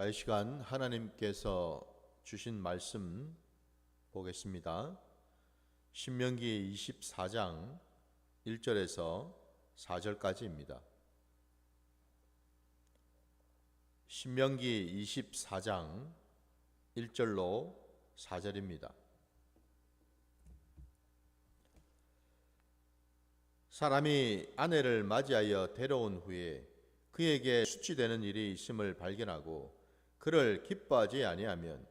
자, 이 시간 하나님께서 주신 말씀 보겠습니다. 신명기 24장 1절에서 4절까지입니다. 신명기 24장 1절로 4절입니다. 사람이 아내를 맞이하여 데려온 후에 그에게 수치되는 일이 있음을 발견하고 그를 기뻐하지 아니하면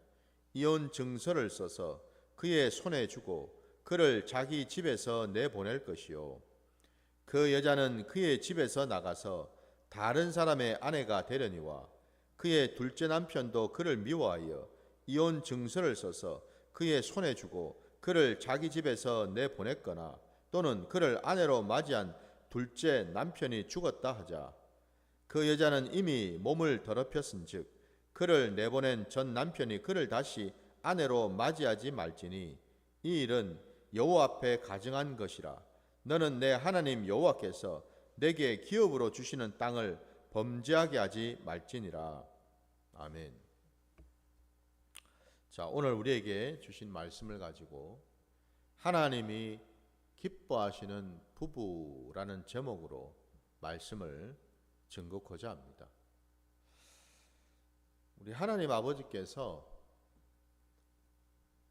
이혼 증서를 써서 그의 손에 주고 그를 자기 집에서 내보낼 것이요, 그 여자는 그의 집에서 나가서 다른 사람의 아내가 되려니와 그의 둘째 남편도 그를 미워하여 이혼 증서를 써서 그의 손에 주고 그를 자기 집에서 내보냈거나 또는 그를 아내로 맞이한 둘째 남편이 죽었다 하자, 그 여자는 이미 몸을 더럽혔은즉 그를 내보낸 전 남편이 그를 다시 아내로 맞이하지 말지니 이 일은 여호와 앞에 가증한 것이라. 너는 내 하나님 여호와께서 내게 기업으로 주시는 땅을 범죄하게 하지 말지니라. 아멘. 자, 오늘 우리에게 주신 말씀을 가지고 하나님이 기뻐하시는 부부라는 제목으로 말씀을 증거하고자 합니다. 우리 하나님 아버지께서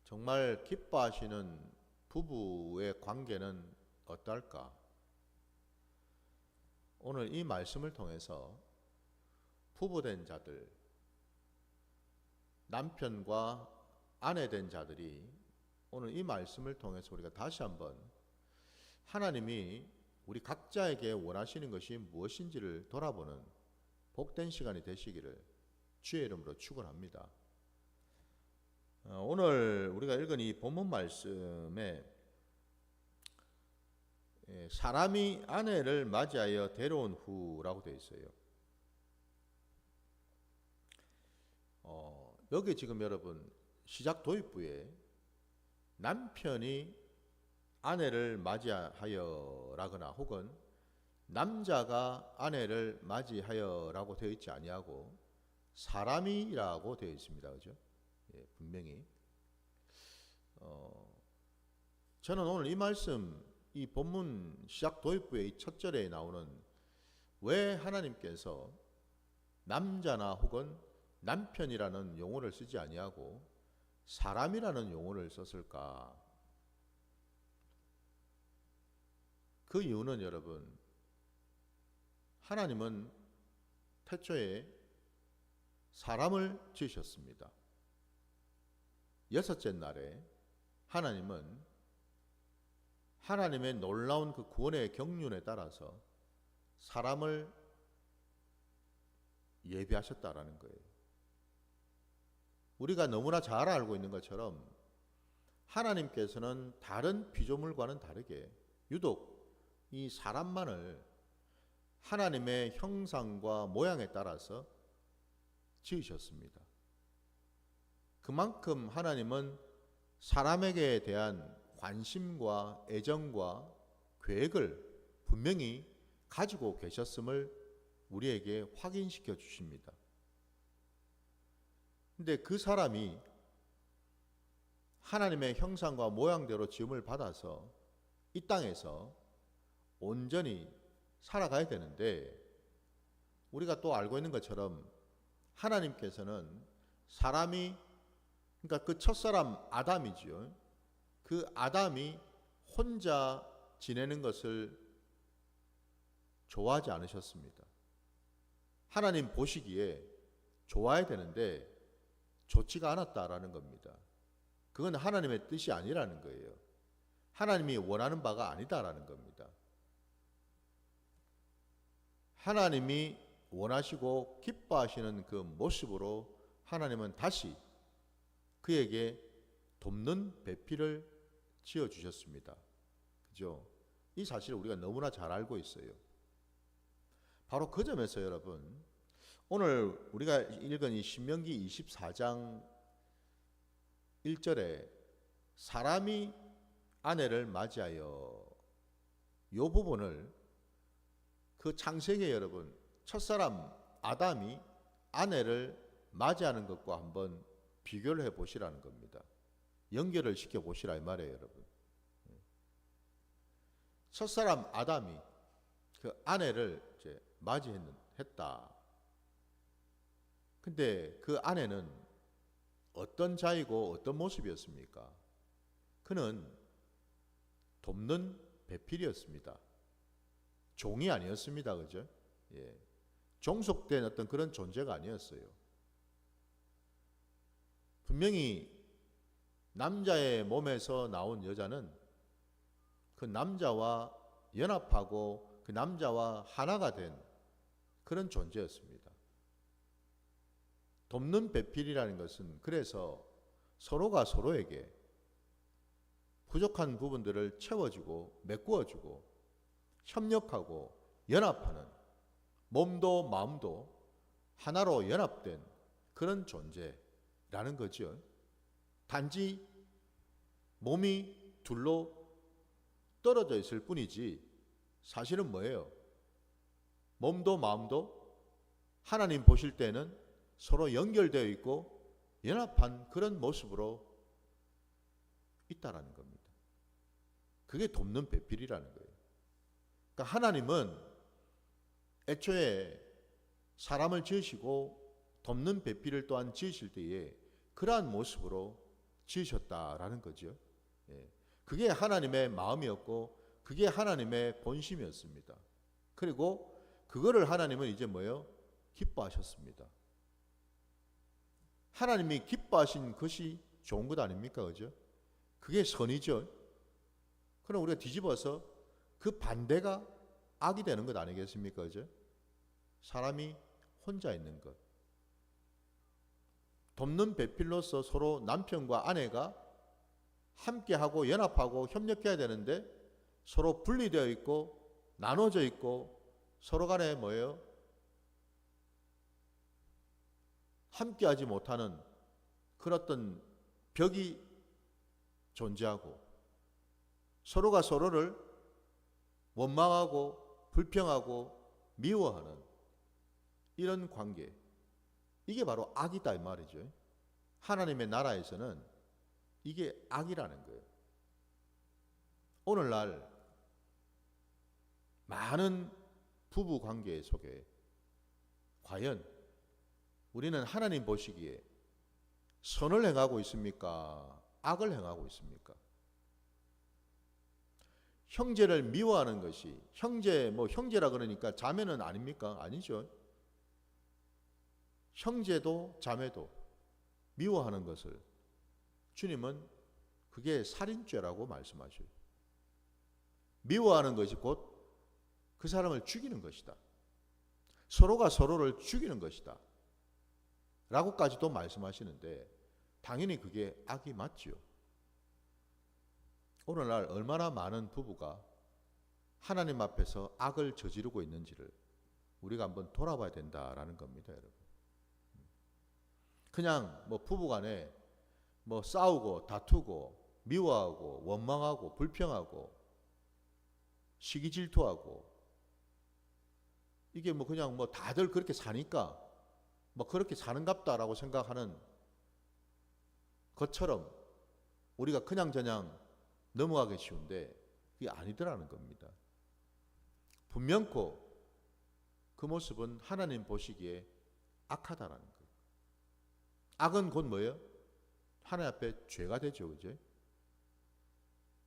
정말 기뻐하시는 부부의 관계는 어떨까? 오늘 이 말씀을 통해서 부부된 자들, 남편과 아내된 자들이 오늘 이 말씀을 통해서 우리가 다시 한번 하나님이 우리 각자에게 원하시는 것이 무엇인지를 돌아보는 복된 시간이 되시기를 주의 이름으로 축원합니다. 오늘 우리가 읽은 이 본문 말씀에 사람이 아내를 맞이하여 데려온 후라고 되어 있어요. 여기 지금 여러분 시작 도입부에 남편이 아내를 맞이하여라거나 혹은 남자가 아내를 맞이하여라고 되어 있지 아니하고 사람이라고 되어 있습니다. 그죠? 예, 분명히. 저는 오늘 이 말씀, 이 본문 시작 도입부의 이 첫 절에 나오는 왜 하나님께서 남자나 혹은 남편이라는 용어를 쓰지 아니하고 사람이라는 용어를 썼을까? 그 이유는 여러분, 하나님은 태초에 사람을 지으셨습니다. 여섯째 날에 하나님은 하나님의 놀라운 그 구원의 경륜에 따라서 사람을 예비하셨다라는 거예요. 우리가 너무나 잘 알고 있는 것처럼 하나님께서는 다른 피조물과는 다르게 유독 이 사람만을 하나님의 형상과 모양에 따라서 지으셨습니다. 그만큼 하나님은 사람에게 대한 관심과 애정과 계획을 분명히 가지고 계셨음을 우리에게 확인시켜 주십니다. 근데 그 사람이 하나님의 형상과 모양대로 지음을 받아서 이 땅에서 온전히 살아가야 되는데, 우리가 또 알고 있는 것처럼 하나님께서는 사람이, 그러니까 그 첫사람 아담이지요. 그 아담이 혼자 지내는 것을 좋아하지 않으셨습니다. 하나님 보시기에 좋아야 되는데 좋지가 않았다라는 겁니다. 그건 하나님의 뜻이 아니라는 거예요. 하나님이 원하는 바가 아니다라는 겁니다. 하나님이 원하시고 기뻐하시는 그 모습으로 하나님은 다시 그에게 돕는 배필을 지어주셨습니다. 그죠? 이 사실을 우리가 너무나 잘 알고 있어요. 바로 그 점에서 여러분, 오늘 우리가 읽은 이 신명기 24장 1절에 사람이 아내를 맞이하여 이 부분을 그 창세기에 여러분 첫사람 아담이 아내를 맞이하는 것과 한번 비교를 해 보시라는 겁니다. 연결을 시켜 보시라 이 말이에요, 여러분. 첫사람 아담이 그 아내를 이제 맞이했다. 근데 그 아내는 어떤 자이고 어떤 모습이었습니까? 그는 돕는 배필이었습니다. 종이 아니었습니다. 그죠? 예. 종속된 어떤 그런 존재가 아니었어요. 분명히 남자의 몸에서 나온 여자는 그 남자와 연합하고 그 남자와 하나가 된 그런 존재였습니다. 돕는 배필이라는 것은 그래서 서로가 서로에게 부족한 부분들을 채워주고 메꾸어주고 협력하고 연합하는 몸도 마음도 하나로 연합된 그런 존재라는 거죠. 단지 몸이 둘로 떨어져 있을 뿐이지 사실은 뭐예요? 몸도 마음도 하나님 보실 때는 서로 연결되어 있고 연합한 그런 모습으로 있다라는 겁니다. 그게 돕는 배필이라는 거예요. 그러니까 하나님은 애초에 사람을 지으시고 돕는 배필을 또한 지으실 때에 그러한 모습으로 지으셨다라는 거죠. 그게 하나님의 마음이었고 그게 하나님의 본심이었습니다. 그리고 그거를 하나님은 이제 뭐예요? 기뻐하셨습니다. 하나님이 기뻐하신 것이 좋은 것 아닙니까? 그죠? 그게 선이죠. 그럼 우리가 뒤집어서 그 반대가 악이 되는 것 아니겠습니까? 그죠? 사람이 혼자 있는 것. 돕는 배필로서 서로 남편과 아내가 함께하고 연합하고 협력해야 되는데 서로 분리되어 있고 나눠져 있고 서로 간에 뭐예요? 함께하지 못하는 그런 어떤 벽이 존재하고 서로가 서로를 원망하고 불평하고 미워하는 이런 관계, 이게 바로 악이다 이 말이죠. 하나님의 나라에서는 이게 악이라는 거예요. 오늘날 많은 부부 관계 속에 과연 우리는 하나님 보시기에 선을 행하고 있습니까? 악을 행하고 있습니까? 형제를 미워하는 것이 형제라 그러니까 자매는 아닙니까? 아니죠. 형제도 자매도 미워하는 것을 주님은 그게 살인죄라고 말씀하셔요. 미워하는 것이 곧 그 사람을 죽이는 것이다. 서로가 서로를 죽이는 것이다. 라고까지도 말씀하시는데 당연히 그게 악이 맞지요. 오늘날 얼마나 많은 부부가 하나님 앞에서 악을 저지르고 있는지를 우리가 한번 돌아봐야 된다라는 겁니다, 여러분. 그냥 부부간에 싸우고 다투고 미워하고 원망하고 불평하고 시기 질투하고 이게 그냥 다들 그렇게 사니까 그렇게 사는갑다라고 생각하는 것처럼 우리가 그냥저냥 넘어가기 쉬운데 그게 아니더라는 겁니다. 분명코 그 모습은 하나님 보시기에 악하다라는 거예요. 악은 곧 뭐예요? 하나님 앞에 죄가 되죠. 그죠?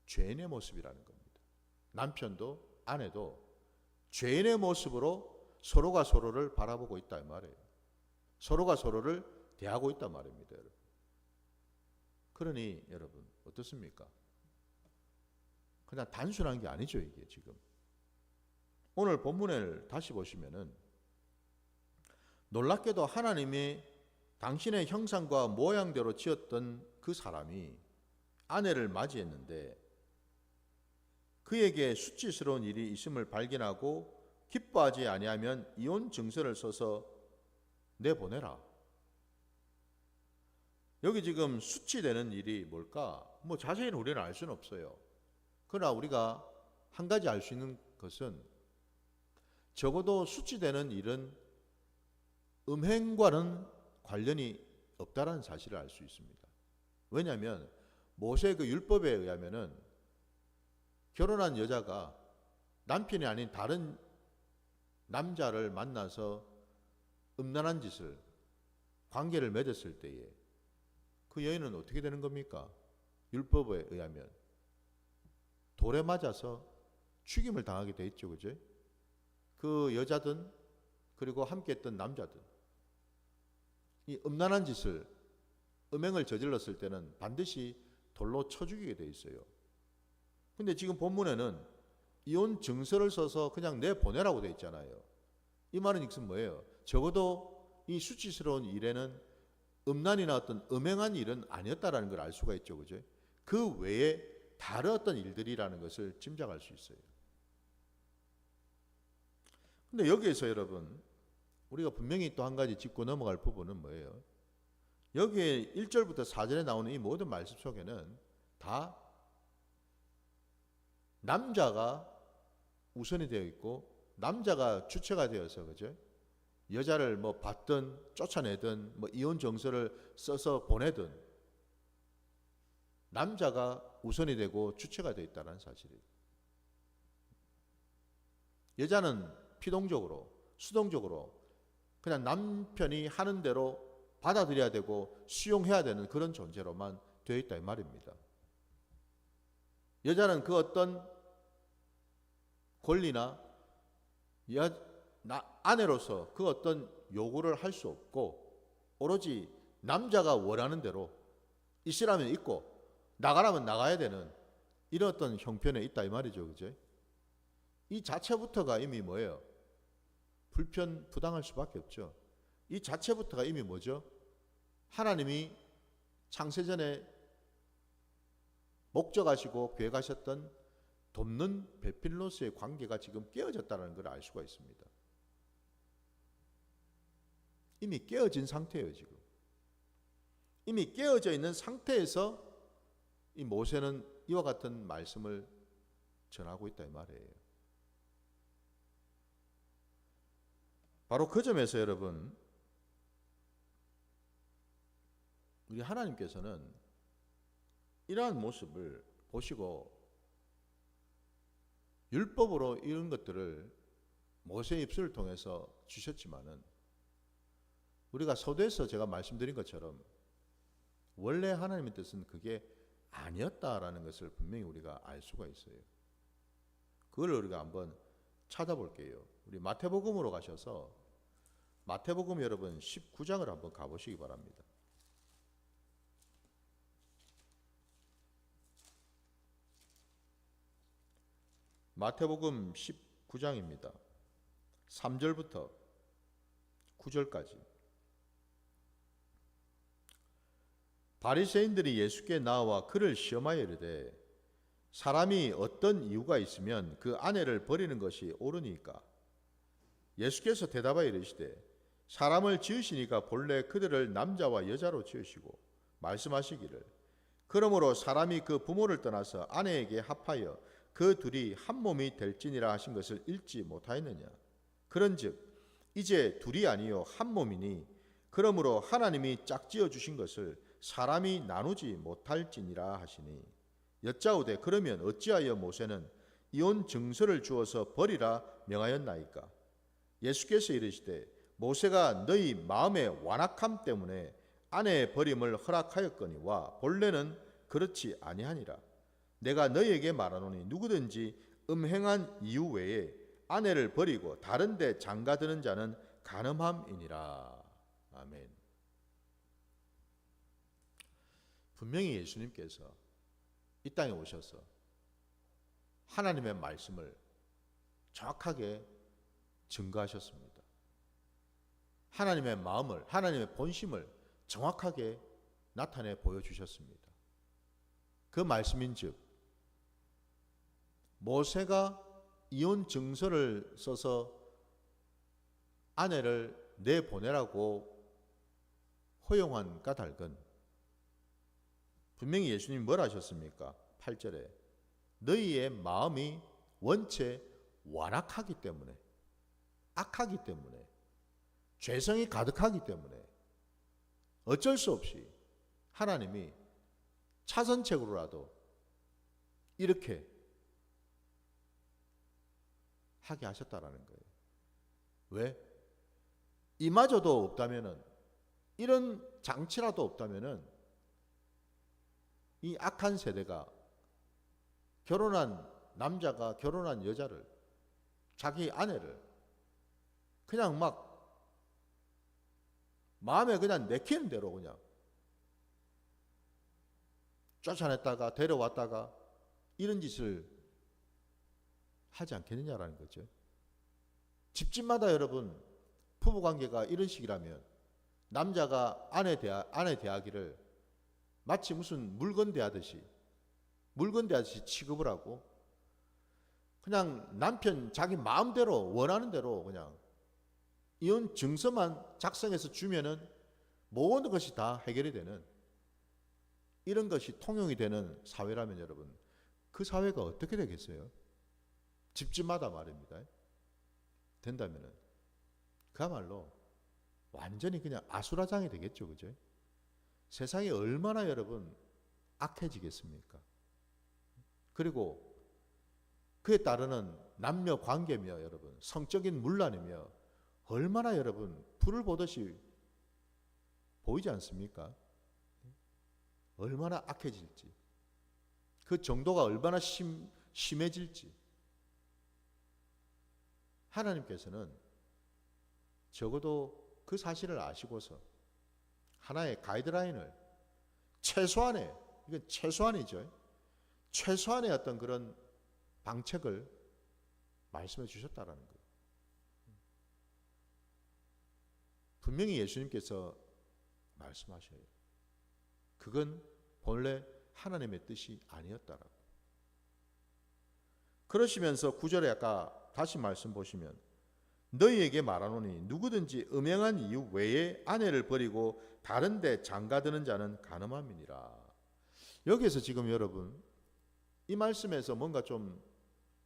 죄인의 모습이라는 겁니다. 남편도 아내도 죄인의 모습으로 서로가 서로를 바라보고 있다 이 말이에요. 서로가 서로를 대하고 있단 말입니다, 여러분. 그러니 여러분 어떻습니까? 그냥 단순한 게 아니죠, 이게 지금. 오늘 본문을 다시 보시면은 놀랍게도 하나님이 당신의 형상과 모양대로 지었던 그 사람이 아내를 맞이했는데 그에게 수치스러운 일이 있음을 발견하고 기뻐하지 아니하면 이혼 증서를 써서 내보내라. 여기 지금 수치되는 일이 뭘까? 자세히는 우리는 알 수는 없어요. 그러나 우리가 한 가지 알 수 있는 것은 적어도 수치되는 일은 음행과는 관련이 없다라는 사실을 알 수 있습니다. 왜냐하면 모세의 그 율법에 의하면은 결혼한 여자가 남편이 아닌 다른 남자를 만나서 음란한 짓을 관계를 맺었을 때에 그 여인은 어떻게 되는 겁니까? 율법에 의하면 돌에 맞아서 죽임을 당하게 돼 있죠, 그죠? 그 여자든 그리고 함께했던 남자든 이 음란한 짓을 음행을 저질렀을 때는 반드시 돌로 쳐 죽이게 돼 있어요. 근데 지금 본문에는 이혼 증서를 써서 그냥 내보내라고 돼 있잖아요. 이 말은 즉슨 뭐예요? 적어도 이 수치스러운 일에는 음란이나 어떤 음행한 일은 아니었다라는 걸 알 수가 있죠, 그죠? 그 외에 다른 어떤 일들이라는 것을 짐작할 수 있어요. 근데 여기에서 여러분, 우리가 분명히 또 한 가지 짚고 넘어갈 부분은 뭐예요? 여기에 1절부터 4절에 나오는 이 모든 말씀 속에는 다 남자가 우선이 되어 있고 남자가 주체가 되어서, 그죠? 여자를 뭐 받든 쫓아내든 뭐 이혼 정서를 써서 보내든 남자가 우선이 되고 주체가 되어 있다는 사실이에요. 여자는 피동적으로 수동적으로 그냥 남편이 하는 대로 받아들여야 되고 수용해야 되는 그런 존재로만 되어 있다 이 말입니다. 여자는 그 어떤 권리나 아내로서 그 어떤 요구를 할 수 없고 오로지 남자가 원하는 대로 있으라면 있고 나가라면 나가야 되는 이런 어떤 형편에 있다 이 말이죠, 그죠? 이 자체부터가 이미 뭐예요? 부당할 수밖에 없죠. 이 자체부터가 이미 뭐죠? 하나님이 창세전에 목적하시고 계획하셨던 돕는 베필로스의 관계가 지금 깨어졌다는 걸 알 수가 있습니다. 이미 깨어진 상태예요, 지금. 이미 깨어져 있는 상태에서 이 모세는 이와 같은 말씀을 전하고 있다 이 말이에요. 바로 그 점에서 여러분, 우리 하나님께서는 이러한 모습을 보시고 율법으로 이런 것들을 모세의 입술을 통해서 주셨지만은 우리가 서두에서 제가 말씀드린 것처럼 원래 하나님의 뜻은 그게 아니었다라는 것을 분명히 우리가 알 수가 있어요. 그걸 우리가 한번 찾아볼게요. 우리 마태복음으로 가셔서 마태복음 여러분 19장을 한번 가보시기 바랍니다. 마태복음 19장입니다. 3절부터 9절까지. 바리새인들이 예수께 나와 그를 시험하여 이르되 사람이 어떤 이유가 있으면 그 아내를 버리는 것이 옳으니까? 예수께서 대답하여 이르시되 사람을 지으시니까 본래 그들을 남자와 여자로 지으시고 말씀하시기를 그러므로 사람이 그 부모를 떠나서 아내에게 합하여 그 둘이 한 몸이 될지니라 하신 것을 읽지 못하였느냐? 그런즉 이제 둘이 아니요 한 몸이니 그러므로 하나님이 짝지어 주신 것을 사람이 나누지 못할지니라 하시니 여짜오되 그러면 어찌하여 모세는 이혼 증서를 주어서 버리라 명하였나이까? 예수께서 이르시되 모세가 너희 마음의 완악함 때문에 아내의 버림을 허락하였거니와 본래는 그렇지 아니하니라. 내가 너희에게 말하노니 누구든지 음행한 이유 외에 아내를 버리고 다른 데 장가드는 자는 간음함이니라. 아멘. 분명히 예수님께서 이 땅에 오셔서 하나님의 말씀을 정확하게 증거하셨습니다. 하나님의 마음을, 하나님의 본심을 정확하게 나타내 보여주셨습니다. 그 말씀인즉 모세가 이혼 증서를 써서 아내를 내보내라고 허용한 까닭은 분명히 예수님이 뭘 하셨습니까? 8절에 너희의 마음이 원체 완악하기 때문에, 악하기 때문에, 죄성이 가득하기 때문에 어쩔 수 없이 하나님이 차선책으로라도 이렇게 하게 하셨다라는 거예요. 왜? 이마저도 없다면은, 이런 장치라도 없다면은 이 악한 세대가 결혼한 남자가 결혼한 여자를, 자기 아내를 그냥 막 마음에 그냥 내키는 대로 그냥 쫓아냈다가 데려왔다가 이런 짓을 하지 않겠느냐라는 거죠. 집집마다 여러분 부부관계가 이런 식이라면 남자가 아내 대하기를 마치 무슨 물건 대하듯이 취급을 하고 그냥 남편 자기 마음대로 원하는 대로 그냥 이혼 증서만 작성해서 주면은 모든 것이 다 해결이 되는 이런 것이 통용이 되는 사회라면 여러분 그 사회가 어떻게 되겠어요? 집집마다 말입니다. 된다면은 그야말로 완전히 그냥 아수라장이 되겠죠. 그죠? 세상이 얼마나 여러분 악해지겠습니까? 그리고 그에 따르는 남녀 관계며 여러분 성적인 문란이며 얼마나 여러분 불을 보듯이 보이지 않습니까? 얼마나 악해질지 그 정도가 얼마나 심해질지 하나님께서는 적어도 그 사실을 아시고서 하나의 가이드라인을 최소한의, 이건 최소한이죠. 최소한의 어떤 그런 방책을 말씀해 주셨다라는 거예요. 분명히 예수님께서 말씀하셔요. 그건 본래 하나님의 뜻이 아니었다라고. 그러시면서 9절에 아까 다시 말씀 보시면 너희에게 말하노니 누구든지 음행한 이유 외에 아내를 버리고 다른 데 장가드는 자는 간음함이니라. 여기에서 지금 여러분 이 말씀에서 뭔가 좀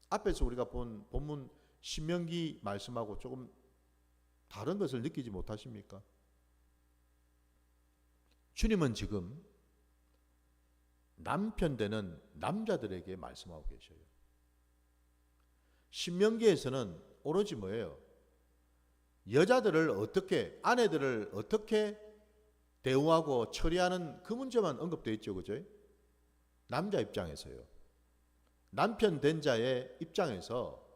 앞에서 우리가 본 본문 신명기 말씀하고 조금 다른 것을 느끼지 못하십니까? 주님은 지금 남편 되는 남자들에게 말씀하고 계셔요. 신명기에서는 오로지 뭐예요? 여자들을 어떻게, 아내들을 어떻게 대우하고 처리하는 그 문제만 언급되어 있죠. 그죠? 남자 입장에서요. 남편 된 자의 입장에서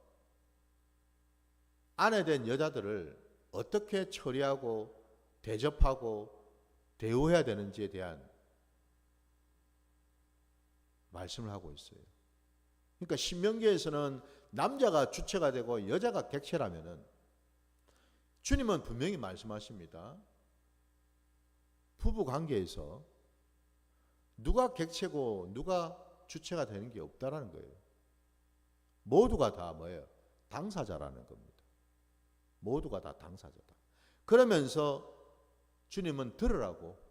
아내 된 여자들을 어떻게 처리하고 대접하고 대우해야 되는지에 대한 말씀을 하고 있어요. 그러니까 신명기에서는 남자가 주체가 되고 여자가 객체라면은 주님은 분명히 말씀하십니다. 부부 관계에서 누가 객체고 누가 주체가 되는 게 없다라는 거예요. 모두가 다 뭐예요? 당사자라는 겁니다. 모두가 다 당사자다. 그러면서 주님은 들으라고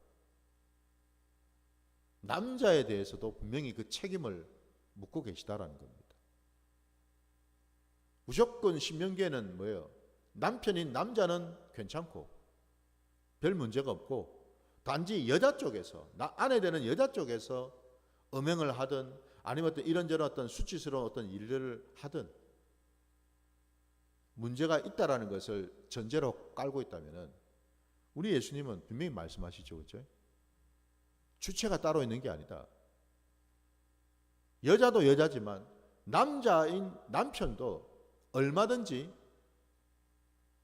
남자에 대해서도 분명히 그 책임을 묻고 계시다라는 겁니다. 무조건 신명기에는 뭐예요? 남편인 남자는 괜찮고 별 문제가 없고 단지 여자 쪽에서 아내 되는 여자 쪽에서 음행을 하든 아니면 어떤 이런저런 어떤 수치스러운 어떤 일들을 하든 문제가 있다라는 것을 전제로 깔고 있다면은 우리 예수님은 분명히 말씀하시죠. 그렇죠? 주체가 따로 있는 게 아니다. 여자도 여자지만 남자인 남편도 얼마든지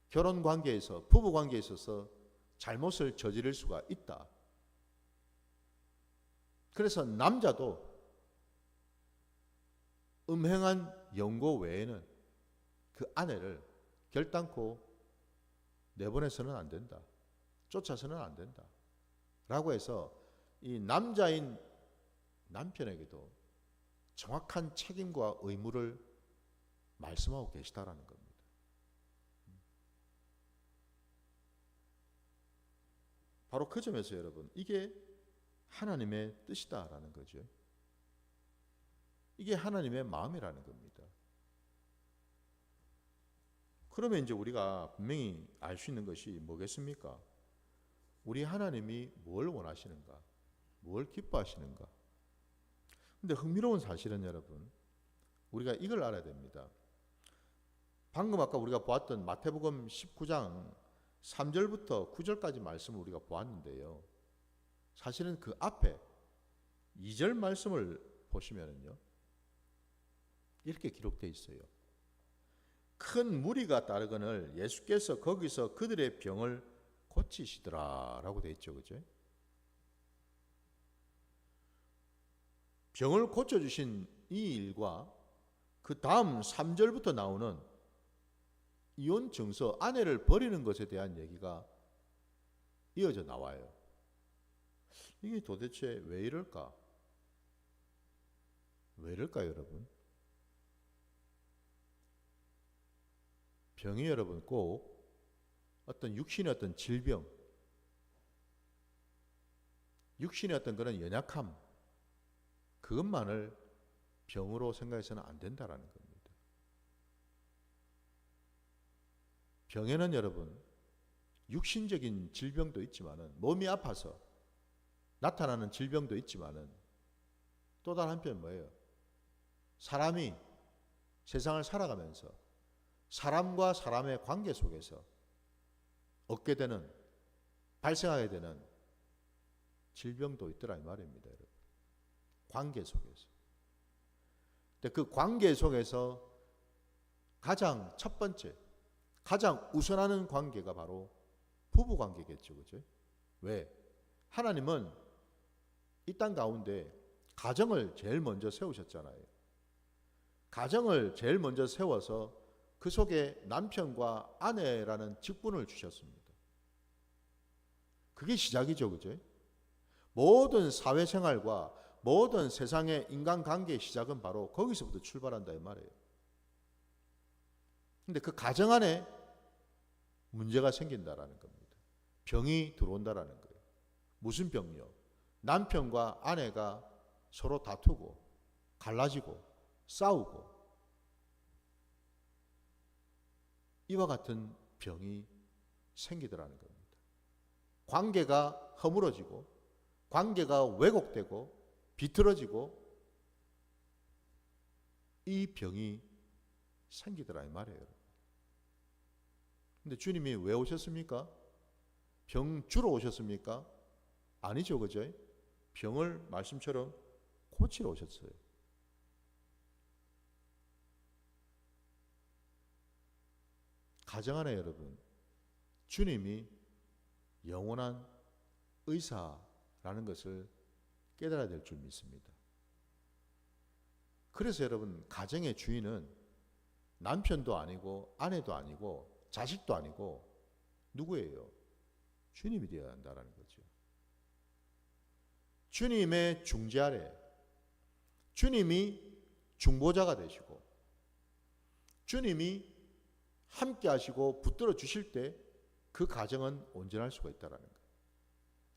결혼 관계에서 부부 관계에 있어서 잘못을 저지를 수가 있다. 그래서 남자도 음행한 영고 외에는 그 아내를 결단코 내보내서는 안 된다. 쫓아서는 안 된다. 라고 해서 이 남자인 남편에게도 정확한 책임과 의무를 말씀하고 계시다라는 겁니다. 바로 그 점에서 여러분 이게 하나님의 뜻이다라는 거죠. 이게 하나님의 마음이라는 겁니다. 그러면 이제 우리가 분명히 알 수 있는 것이 뭐겠습니까? 우리 하나님이 뭘 원하시는가? 뭘 기뻐하시는가? 근데 흥미로운 사실은 여러분, 우리가 이걸 알아야 됩니다. 방금 아까 우리가 보았던 마태복음 19장 3절부터 9절까지 말씀을 우리가 보았는데요. 사실은 그 앞에 2절 말씀을 보시면은요, 이렇게 기록되어 있어요. 큰 무리가 따르거늘 예수께서 거기서 그들의 병을 고치시더라 라고 되어 있죠. 그죠? 병을 고쳐주신 이 일과 그 다음 3절부터 나오는 이혼 증서, 아내를 버리는 것에 대한 얘기가 이어져 나와요. 이게 도대체 왜 이럴까? 왜 이럴까요, 여러분? 병이 여러분 꼭 어떤 육신의 어떤 질병, 육신의 어떤 그런 연약함, 그것만을 병으로 생각해서는 안 된다라는 겁니다. 병에는 여러분 육신적인 질병도 있지만은, 몸이 아파서 나타나는 질병도 있지만은, 또 다른 한편 뭐예요? 사람이 세상을 살아가면서 사람과 사람의 관계 속에서 얻게 되는, 발생하게 되는 질병도 있더라 이 말입니다, 여러분. 관계 속에서. 근데 그 관계 속에서 가장 첫 번째, 가장 우선하는 관계가 바로 부부 관계겠죠, 그죠? 왜? 하나님은 이 땅 가운데 가정을 제일 먼저 세우셨잖아요. 가정을 제일 먼저 세워서 그 속에 남편과 아내라는 직분을 주셨습니다. 그게 시작이죠, 그죠? 모든 사회생활과 모든 세상의 인간관계의 시작은 바로 거기서부터 출발한다 이 말이에요. 근데 그 가정 안에 문제가 생긴다라는 겁니다. 병이 들어온다라는 거예요. 무슨 병이요? 남편과 아내가 서로 다투고 갈라지고 싸우고 이와 같은 병이 생기더라는 겁니다. 관계가 허물어지고 관계가 왜곡되고 비틀어지고 이 병이 생기더라 이 말이에요. 근데 주님이 왜 오셨습니까? 병 주러 오셨습니까? 아니죠, 그죠? 병을 말씀처럼 고치러 오셨어요. 가정 안에 여러분, 주님이 영원한 의사라는 것을 깨달아야 될 줄 믿습니다. 그래서 여러분, 가정의 주인은 남편도 아니고 아내도 아니고 자식도 아니고 누구예요? 주님이 되어야 한다는 거죠. 주님의 중재 아래 주님이 중보자가 되시고 주님이 함께 하시고 붙들어 주실 때 그 가정은 온전할 수가 있다는 거예요.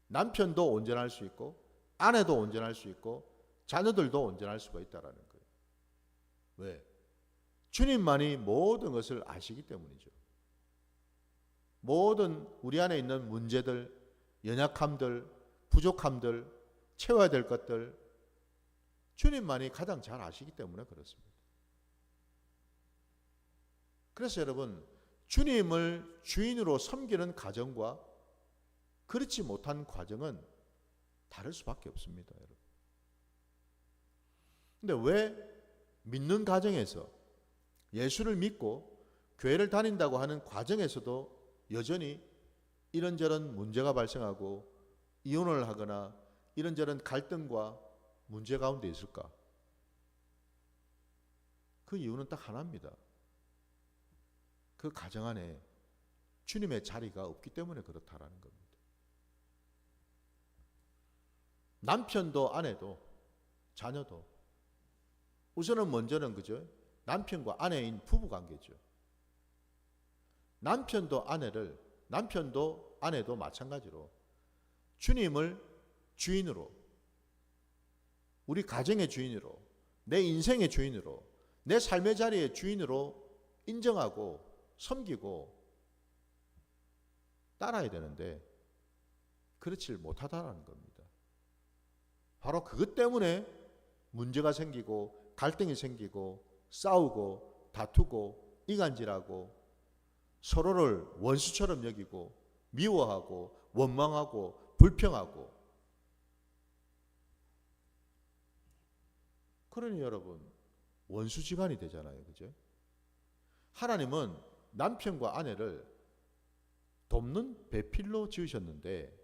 남편도 온전할 수 있고 아내도 온전할 수 있고 자녀들도 온전할 수가 있다는 거예요. 왜? 주님만이 모든 것을 아시기 때문이죠. 모든 우리 안에 있는 문제들, 연약함들, 부족함들, 채워야 될 것들 주님만이 가장 잘 아시기 때문에 그렇습니다. 그래서 여러분, 주님을 주인으로 섬기는 가정과 그렇지 못한 과정은 다를 수밖에 없습니다, 여러분. 근데 왜 믿는 가정에서 예수를 믿고 교회를 다닌다고 하는 과정에서도 여전히 이런저런 문제가 발생하고 이혼을 하거나 이런저런 갈등과 문제 가운데 있을까? 그 이유는 딱 하나입니다. 그 가정 안에 주님의 자리가 없기 때문에 그렇다라는 겁니다. 남편도 아내도 자녀도 우선은 먼저는 그죠? 남편과 아내인 부부 관계죠. 남편도 아내도 마찬가지로 주님을 주인으로, 우리 가정의 주인으로, 내 인생의 주인으로, 내 삶의 자리의 주인으로 인정하고 섬기고 따라야 되는데 그렇지 못하다라는 겁니다. 바로 그것 때문에 문제가 생기고 갈등이 생기고 싸우고 다투고 이간질하고 서로를 원수처럼 여기고 미워하고 원망하고 불평하고. 그러니 여러분 원수지간이 되잖아요. 그죠? 하나님은 남편과 아내를 돕는 배필로 지으셨는데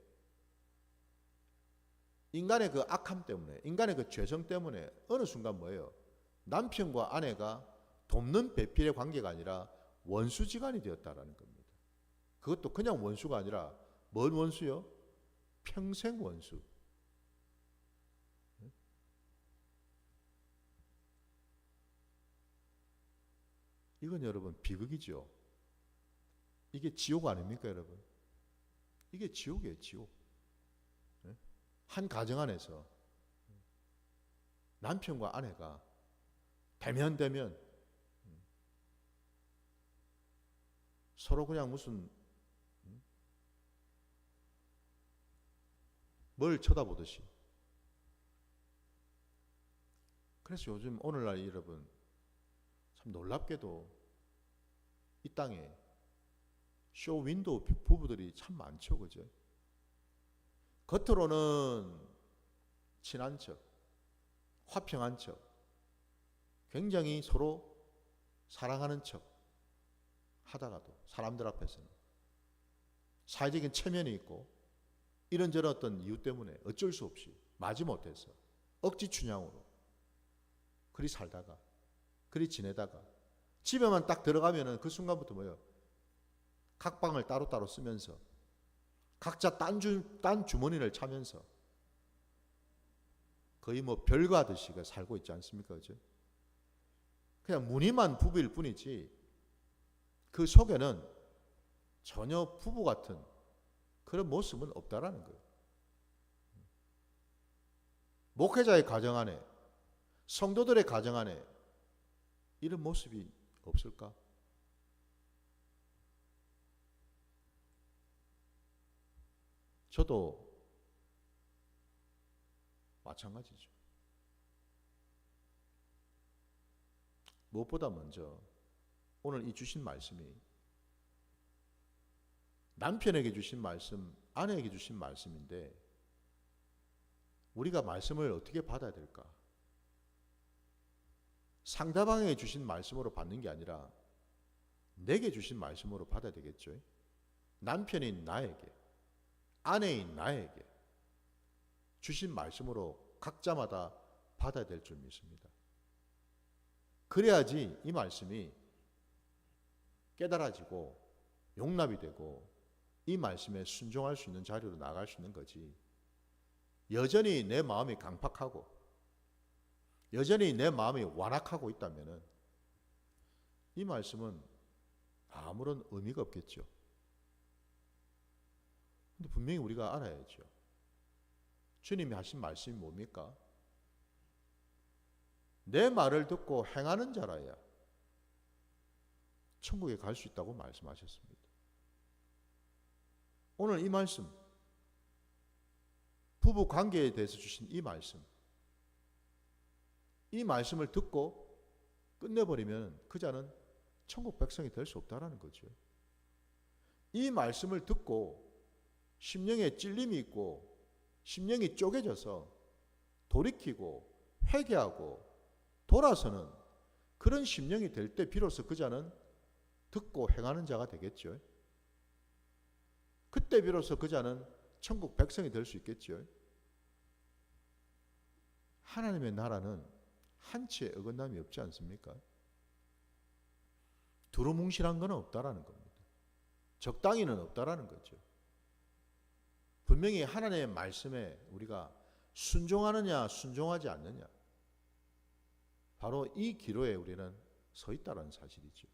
인간의 그 악함 때문에, 인간의 그 죄성 때문에 어느 순간 뭐예요? 남편과 아내가 돕는 배필의 관계가 아니라 원수지간이 되었다라는 겁니다. 그것도 그냥 원수가 아니라 뭔 원수요? 평생 원수. 이건 여러분 비극이죠. 이게 지옥 아닙니까 여러분? 이게 지옥이에요, 지옥. 한 가정 안에서 남편과 아내가 대면 서로 그냥 무슨 뭘 쳐다보듯이. 그래서 요즘 오늘날 여러분 참 놀랍게도 이 땅에 쇼 윈도우 부부들이 참 많죠. 그죠? 겉으로는 친한 척, 화평한 척, 굉장히 서로 사랑하는 척 하다가도 사람들 앞에서는 사회적인 체면이 있고 이런저런 어떤 이유 때문에 어쩔 수 없이 마지못해서 억지 춘향으로 그리 살다가 그리 지내다가 집에만 딱 들어가면은 그 순간부터 뭐예요? 각 방을 따로따로 쓰면서 각자 딴 주머니를 차면서 거의 뭐 별거 하듯이 살고 있지 않습니까? 그죠? 그냥 무늬만 부부일 뿐이지 그 속에는 전혀 부부 같은 그런 모습은 없다라는 거예요. 목회자의 가정 안에, 성도들의 가정 안에 이런 모습이 없을까? 저도 마찬가지죠. 무엇보다 먼저 오늘 이 주신 말씀이 남편에게 주신 말씀, 아내에게 주신 말씀인데 우리가 말씀을 어떻게 받아야 될까? 상대방에게 주신 말씀으로 받는 게 아니라 내게 주신 말씀으로 받아야 되겠죠. 남편인 나에게, 아내인 나에게 주신 말씀으로 각자마다 받아야 될 줄 믿습니다. 그래야지 이 말씀이 깨달아지고 용납이 되고 이 말씀에 순종할 수 있는 자리로 나갈 수 있는 거지. 여전히 내 마음이 강팍하고 여전히 내 마음이 완악하고 있다면 이 말씀은 아무런 의미가 없겠죠. 근데 분명히 우리가 알아야죠. 주님이 하신 말씀이 뭡니까? 내 말을 듣고 행하는 자라야 천국에 갈 수 있다고 말씀하셨습니다. 오늘 이 말씀, 부부 관계에 대해서 주신 이 말씀을 듣고 끝내버리면 그 자는 천국 백성이 될 수 없다라는 거죠. 이 말씀을 듣고 심령에 찔림이 있고 심령이 쪼개져서 돌이키고 회개하고 돌아서는 그런 심령이 될 때 비로소 그 자는 듣고 행하는 자가 되겠죠. 그때 비로소 그 자는 천국 백성이 될 수 있겠죠. 하나님의 나라는 한치의 어긋남이 없지 않습니까? 두루뭉실한 건 없다라는 겁니다. 적당히는 없다라는 거죠. 분명히 하나님의 말씀에 우리가 순종하느냐 순종하지 않느냐 바로 이 기로에 우리는 서 있다는 사실이죠.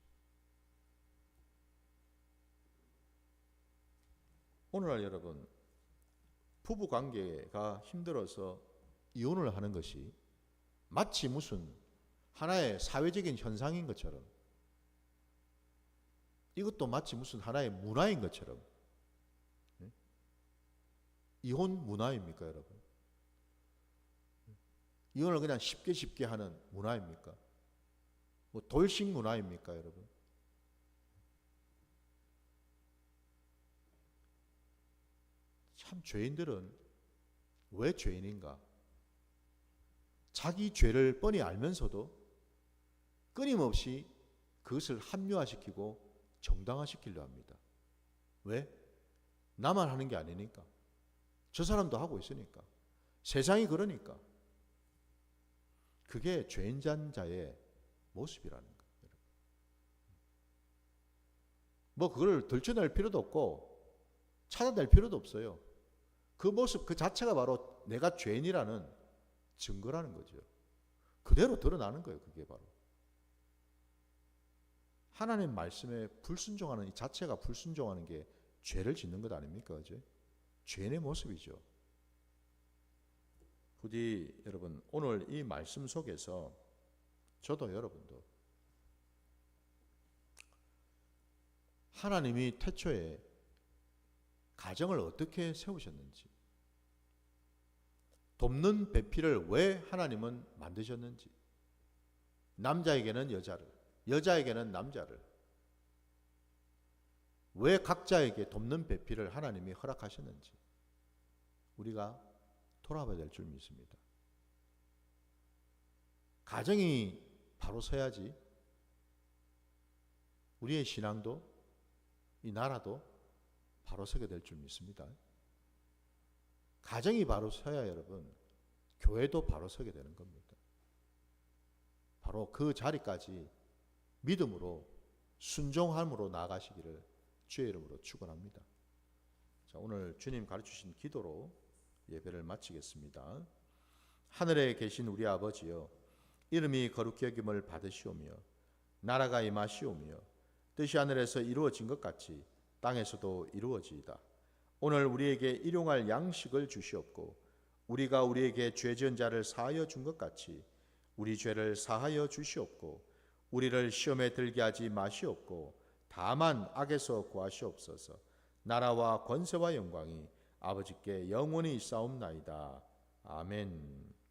오늘날 여러분 부부관계가 힘들어서 이혼을 하는 것이 마치 무슨 하나의 사회적인 현상인 것처럼 이것도 마치 무슨 하나의 문화인 것처럼 이혼 문화입니까, 여러분? 이혼을 그냥 쉽게 하는 문화입니까? 뭐 돌식 문화입니까, 여러분? 참 죄인들은 왜 죄인인가? 자기 죄를 뻔히 알면서도 끊임없이 그것을 합리화시키고 정당화시키려 합니다. 왜? 나만 하는 게 아니니까. 저 사람도 하고 있으니까. 세상이 그러니까. 그게 죄인자의 모습이라는 거예요. 뭐 그걸 들춰낼 필요도 없고 찾아낼 필요도 없어요. 그 모습 그 자체가 바로 내가 죄인이라는 증거라는 거죠. 그대로 드러나는 거예요. 그게 바로. 하나님 말씀에 불순종하는 이 자체가 불순종하는 게 죄를 짓는 것 아닙니까? 그죠? 죄인의 모습이죠. 부디 여러분 오늘 이 말씀 속에서 저도 여러분도 하나님이 태초에 가정을 어떻게 세우셨는지, 돕는 배필을 왜 하나님은 만드셨는지, 남자에게는 여자를, 여자에게는 남자를, 왜 각자에게 돕는 배필을 하나님이 허락하셨는지 우리가 돌아봐야 될 줄 믿습니다. 가정이 바로 서야지 우리의 신앙도 이 나라도 바로 서게 될 줄 믿습니다. 가정이 바로 서야 여러분 교회도 바로 서게 되는 겁니다. 바로 그 자리까지 믿음으로 순종함으로 나아가시기를 주의 이름으로 축원합니다. 자, 오늘 주님 가르치신 기도로 예배를 마치겠습니다. 하늘에 계신 우리 아버지여, 이름이 거룩히 여김을 받으시오며 나라가 임하시오며 뜻이 하늘에서 이루어진 것 같이 땅에서도 이루어지이다. 오늘 우리에게 일용할 양식을 주시옵고 우리가 우리에게 죄 지은 자를 사하여 준 것 같이 우리 죄를 사하여 주시옵고 우리를 시험에 들게 하지 마시옵고 다만 악에서 구하시옵소서. 나라와 권세와 영광이 아버지께 영원히 있사옵나이다. 아멘.